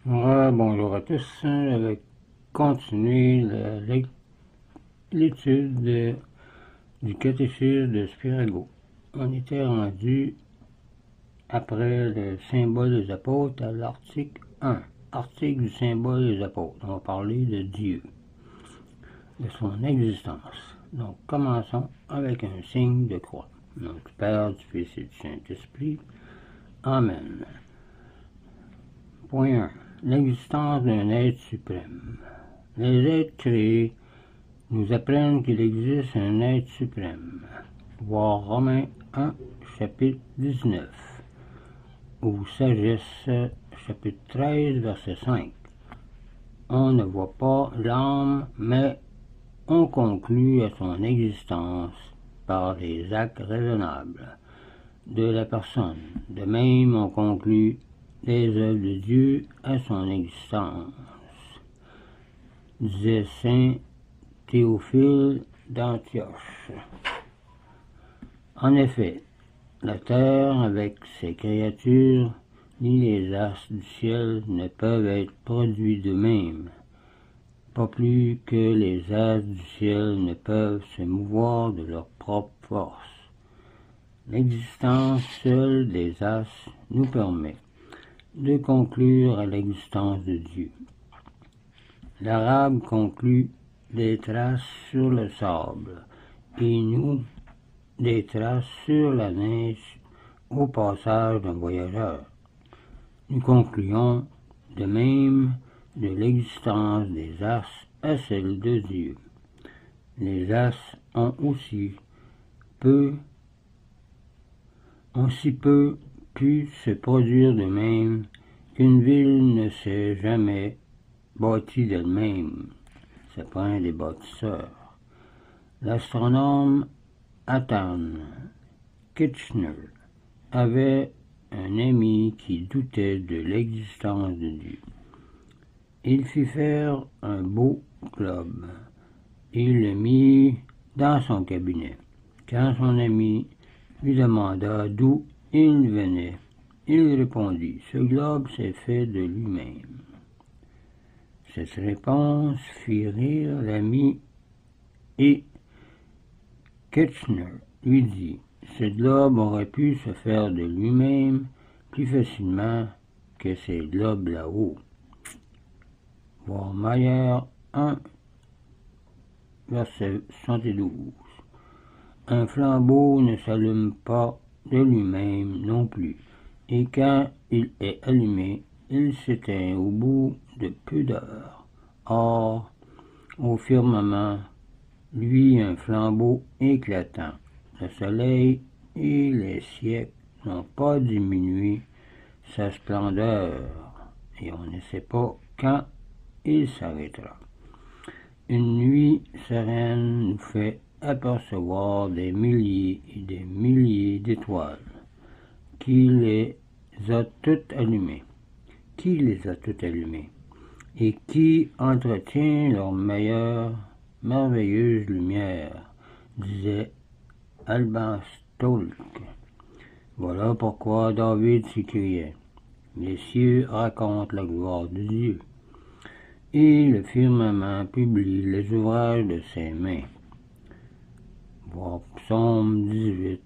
Bonjour à tous. Je vais continuer l'étude du catéchisme de Spirago. On était rendu après le symbole des apôtres à l'article 1. Article du symbole des apôtres. On va parler de Dieu, de son existence. Donc commençons avec un signe de croix. Donc Père, du Fils et du Saint-Esprit. Amen. Point 1. L'existence d'un être suprême. Les êtres créés nous apprennent qu'il existe un être suprême. Voir Romains 1, chapitre 19, ou Sagesse, chapitre 13, verset 5. On ne voit pas l'âme, mais on conclut à son existence par les actes raisonnables de la personne. De même, on conclut les œuvres de Dieu à son existence, disait saint Théophile d'Antioche. En effet, la terre avec ses créatures, ni les astres du ciel ne peuvent être produits d'eux-mêmes, pas plus que les astres du ciel ne peuvent se mouvoir de leur propre force. L'existence seule des astres nous permet de conclure à l'existence de Dieu. L'arabe conclut des traces sur le sable, et nous des traces sur la neige au passage d'un voyageur. Nous concluons de même de l'existence des astres à celle de Dieu. Les astres ont si peu pu se produire de même qu'une ville ne s'est jamais bâtie d'elle-même. C'est pas un des bâtisseurs. L'astronome Athan Kitchener avait un ami qui doutait de l'existence de Dieu. Il fit faire un beau globe et le mit dans son cabinet. Quand son ami lui demanda d'où il venait, il répondit, « Ce globe s'est fait de lui-même. » Cette réponse fit rire l'ami et Kitchener lui dit, « Ce globe aurait pu se faire de lui-même plus facilement que ces globes là-haut. » Voir Mayer 1, verset 72. Un flambeau ne s'allume pas de lui-même non plus, et quand il est allumé, il s'éteint au bout de peu d'heures. Or, au firmament, lui un flambeau éclatant. Le soleil et les siècles n'ont pas diminué sa splendeur, et on ne sait pas quand il s'arrêtera. Une nuit sereine nous fait apercevoir des milliers et des milliers d'étoiles. Qui les a toutes allumées? Et qui entretient leur merveilleuse lumière, disait Alban Stolk. Voilà pourquoi David s'écriait, « Les cieux racontent la gloire de Dieu, et le firmament publie les ouvrages de ses mains. » Voir Psaume 18,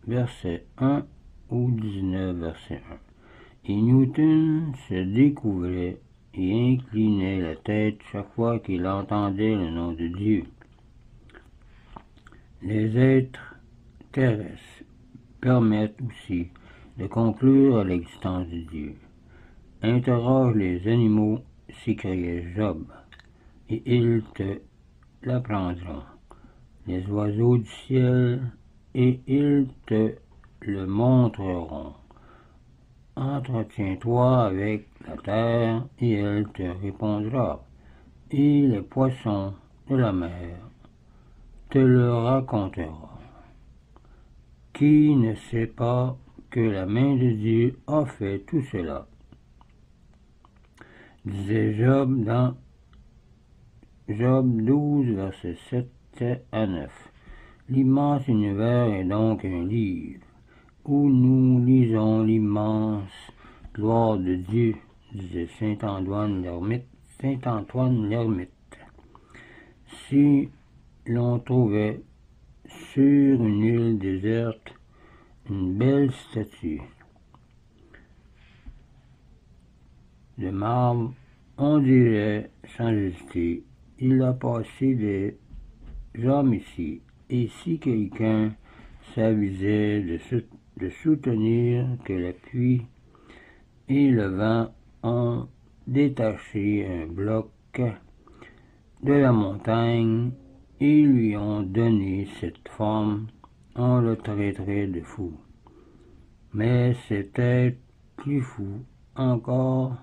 verset 1 ou 19, verset 1. Et Newton se découvrait et inclinait la tête chaque fois qu'il entendait le nom de Dieu. Les êtres terrestres permettent aussi de conclure à l'existence de Dieu. Interroge les animaux, s'écriait Job, et ils te l'apprendront. Les oiseaux du ciel, et ils te le montreront. Entretiens-toi avec la terre, et elle te répondra, et les poissons de la mer te le racontera. Qui ne sait pas que la main de Dieu a fait tout cela? Disait Job dans Job 12, versets 7 à 9. L'immense univers est donc un livre où nous lisons l'immense gloire de Dieu disait Saint-Antoine l'ermite. Si l'on trouvait sur une île déserte une belle statue de marbre, on dirait sans hésiter, il a passé des hommes ici, et si quelqu'un s'avisait de soutenir que la pluie et le vent ont détaché un bloc de la montagne et lui ont donné cette forme, on le traiterait de fou. Mais c'était plus fou encore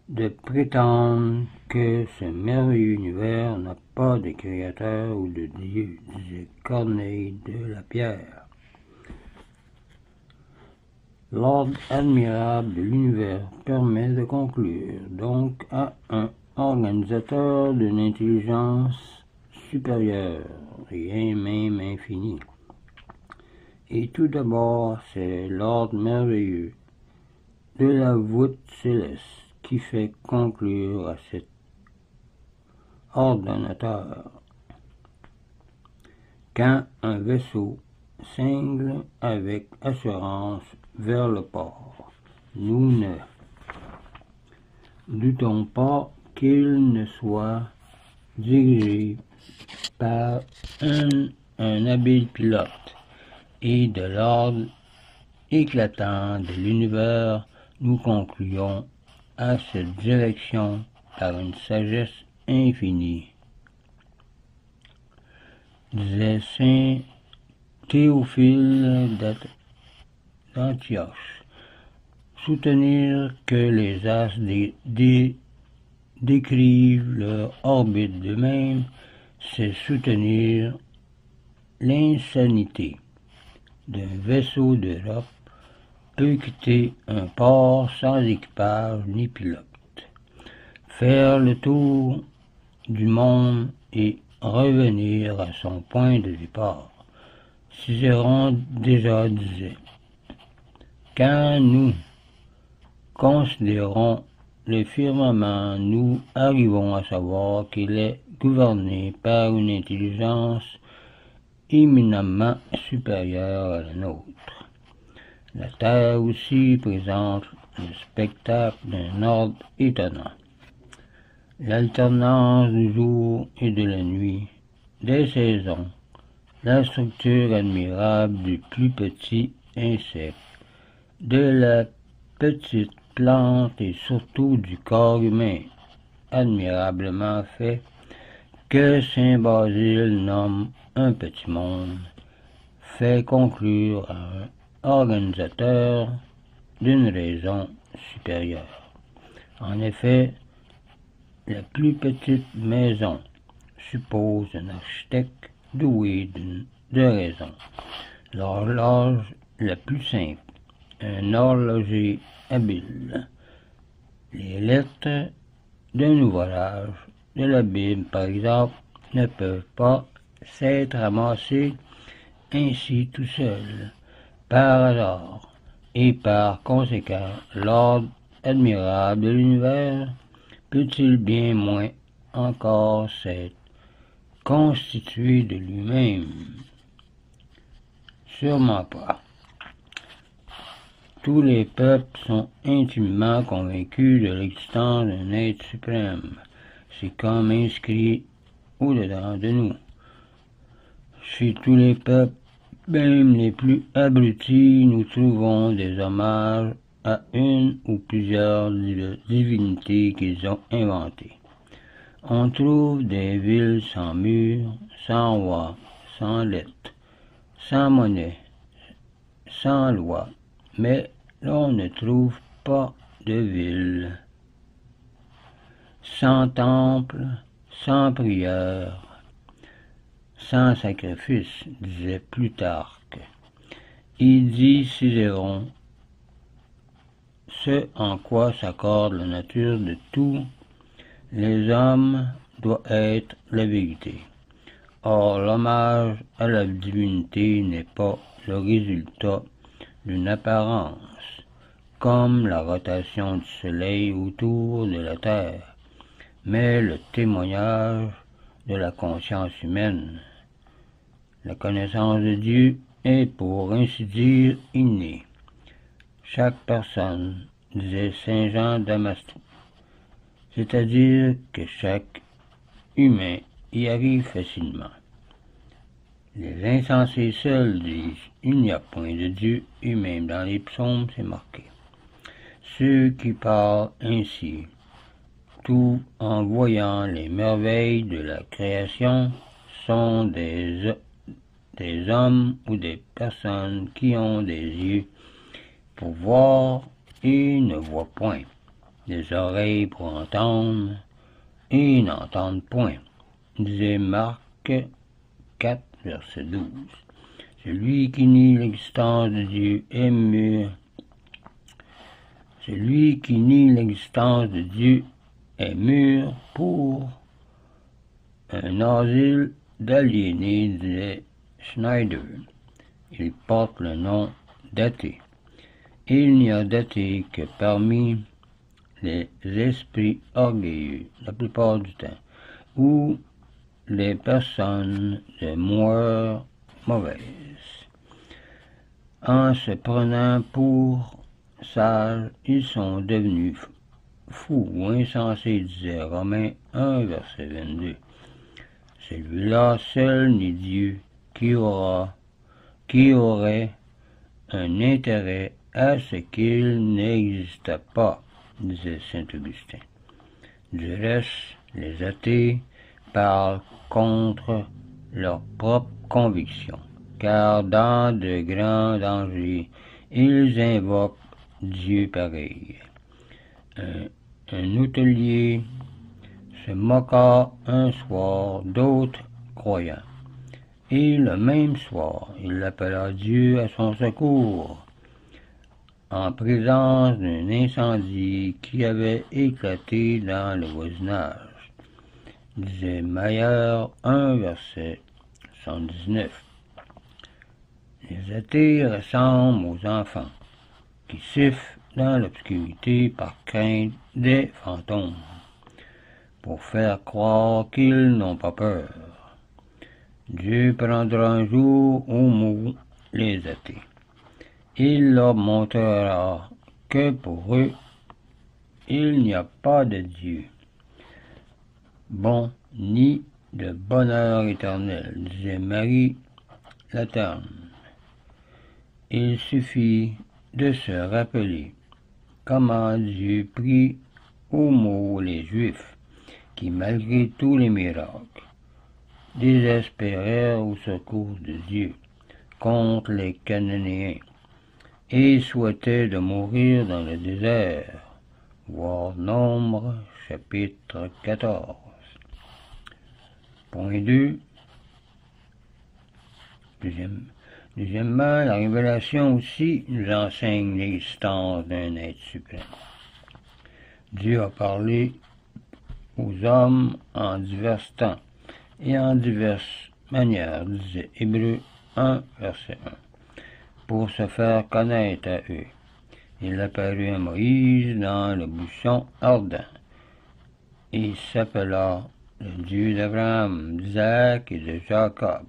de prétendre que ce merveilleux univers n'a pas de créateur ou de Dieu, disait Corneille de la Pierre. L'ordre admirable de l'univers permet de conclure donc à un organisateur d'une intelligence supérieure, rien même infini. Et tout d'abord, c'est l'ordre merveilleux de la voûte céleste qui fait conclure à cet ordonnateur. Quand un vaisseau cingle avec assurance vers le port, nous ne doutons pas qu'il ne soit dirigé par un habile pilote, et de l'ordre éclatant de l'univers, nous concluons à cette direction par une sagesse infinie, disait saint Théophile d'Antioche. Soutenir que les astres décrivent leur orbite d'eux-mêmes, c'est soutenir l'insanité d'un vaisseau d'Europe peut quitter un port sans équipage ni pilote, faire le tour du monde et revenir à son point de départ. Cicéron déjà disait: quand nous considérons le firmament, nous arrivons à savoir qu'il est gouverné par une intelligence éminemment supérieure à la nôtre. La Terre aussi présente le spectacle d'un ordre étonnant. L'alternance du jour et de la nuit, des saisons, la structure admirable du plus petit insecte, de la petite plante et surtout du corps humain, admirablement fait, que saint Basile nomme un petit monde, fait conclure à un organisateur d'une raison supérieure. En effet, la plus petite maison suppose un architecte doué de raison. L'horloge la plus simple, un horloger habile. Les lettres d'un ouvrage de la Bible, par exemple, ne peuvent pas s'être ramassées ainsi tout seul, par hasard, et par conséquent, l'ordre admirable de l'univers peut-il bien moins encore s'être constitué de lui-même? Sûrement pas. Tous les peuples sont intimement convaincus de l'existence d'un être suprême. C'est comme inscrit au-dedans de nous. Chez tous les peuples, même les plus abrutis, nous trouvons des hommages à une ou plusieurs divinités qu'ils ont inventées. On trouve des villes sans murs, sans roi, sans lettres, sans monnaie, sans loi, mais l'on ne trouve pas de ville, sans temple, sans prière, sans sacrifice, disait Plutarque. Il dit Cicéron, ce en quoi s'accorde la nature de tous les hommes doit être la vérité. Or, l'hommage à la divinité n'est pas le résultat d'une apparence, comme la rotation du Soleil autour de la Terre, mais le témoignage de la conscience humaine. La connaissance de Dieu est pour ainsi dire innée. Chaque personne, disait saint Jean Damascène, c'est-à-dire que chaque humain y arrive facilement. Les insensés seuls disent « il n'y a point de Dieu » et même dans les psaumes c'est marqué. Ceux qui parlent ainsi, tout en voyant les merveilles de la création, sont des hommes ou des personnes qui ont des yeux pour voir et ne voient point, des oreilles pour entendre et n'entendent point, disait Marc 4, verset 12. Celui qui nie l'existence de Dieu est mûr. Celui qui nie l'existence de Dieu est mûr pour un asile d'aliénés, disait Schneider. Il porte le nom d'athée. Il n'y a d'athée que parmi les esprits orgueilleux, la plupart du temps, ou les personnes de moeurs mauvaises. En se prenant pour sages, ils sont devenus fous ou insensés, disait Romains 1, verset 22. Celui-là seul n'est Dieu qui aurait un intérêt à ce qu'il n'existe pas, disait saint Augustin. Du reste, les athées parlent contre leur propre conviction, car dans de grands dangers, ils invoquent Dieu pareil. Un hôtelier se moqua un soir d'autres croyants, et le même soir, il appela Dieu à son secours, en présence d'un incendie qui avait éclaté dans le voisinage, disait Mayer 1, verset 79. Les athées ressemblent aux enfants qui sifflent dans l'obscurité par crainte des fantômes, pour faire croire qu'ils n'ont pas peur. Dieu prendra un jour au mot les athées. Il leur montrera que pour eux, il n'y a pas de Dieu bon ni de bonheur éternel, disait Marie Laterne. Il suffit de se rappeler comment Dieu prit au mot les Juifs, qui malgré tous les miracles, désespérèrent au secours de Dieu contre les Cananéens et souhaitaient de mourir dans le désert, voir Nombre, chapitre 14. Point 2. Deuxièmement, la révélation aussi nous enseigne l'existence d'un être suprême. Dieu a parlé aux hommes en divers temps et en diverses manières, disait Hébreux 1, verset 1, pour se faire connaître à eux. Il apparut à Moïse dans le buisson ardent, et s'appela le Dieu d'Abraham, d'Isaac et de Jacob,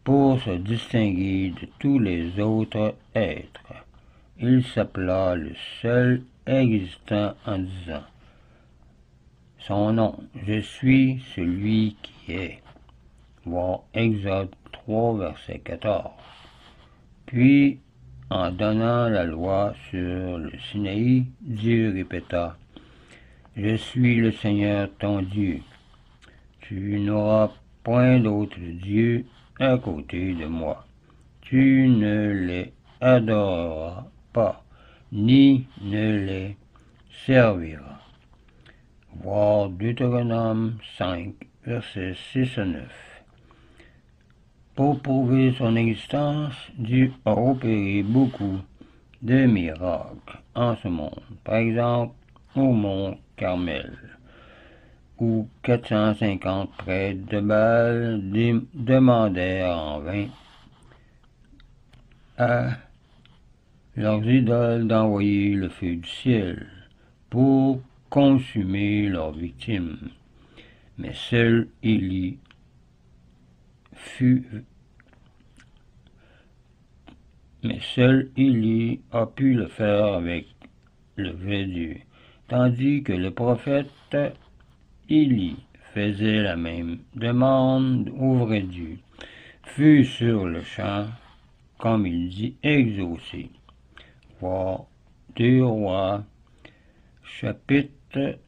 pour se distinguer de tous les autres êtres. Il s'appela le seul existant en disant son nom, je suis celui qui est. Voir Exode 3, verset 14. Puis, en donnant la loi sur le Sinaï, Dieu répéta, je suis le Seigneur ton Dieu. Tu n'auras point d'autre Dieu à côté de moi. Tu ne les adoreras pas, ni ne les serviras. Voir Deutéronome 5, versets 6 à 9. Pour prouver son existence, Dieu a opéré beaucoup de miracles en ce monde. Par exemple, au mont Carmel, où 450 prêtres de Baal demandèrent en vain à leurs idoles d'envoyer le feu du ciel pour consumer leurs victimes. Mais seul Élie a pu le faire avec le vrai Dieu, tandis que le prophète Élie faisait la même demande au vrai Dieu, fut sur le champ, comme il dit, exaucé. Voir 2 Rois, chapitre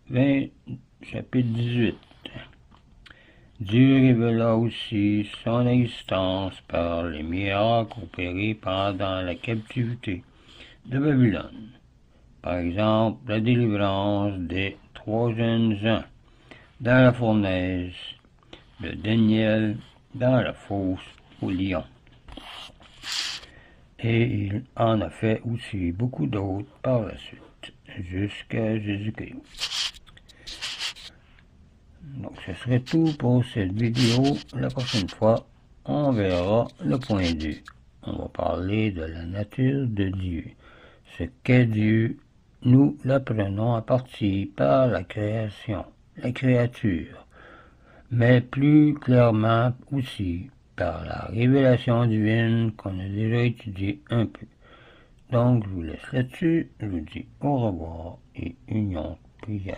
18. Dieu révéla aussi son existence par les miracles opérés pendant la captivité de Babylone. Par exemple, la délivrance des 3 jeunes gens dans la fournaise, de Daniel dans la fosse aux lions. Et il en a fait aussi beaucoup d'autres par la suite, jusqu'à Jésus-Christ. Donc ce serait tout pour cette vidéo. La prochaine fois, on verra le point de vue. On va parler de la nature de Dieu. Ce qu'est Dieu, nous l'apprenons à partir par la création, la créature, mais plus clairement aussi par la révélation divine qu'on a déjà étudié un peu. Donc je vous laisse là-dessus, je vous dis au revoir et union prière.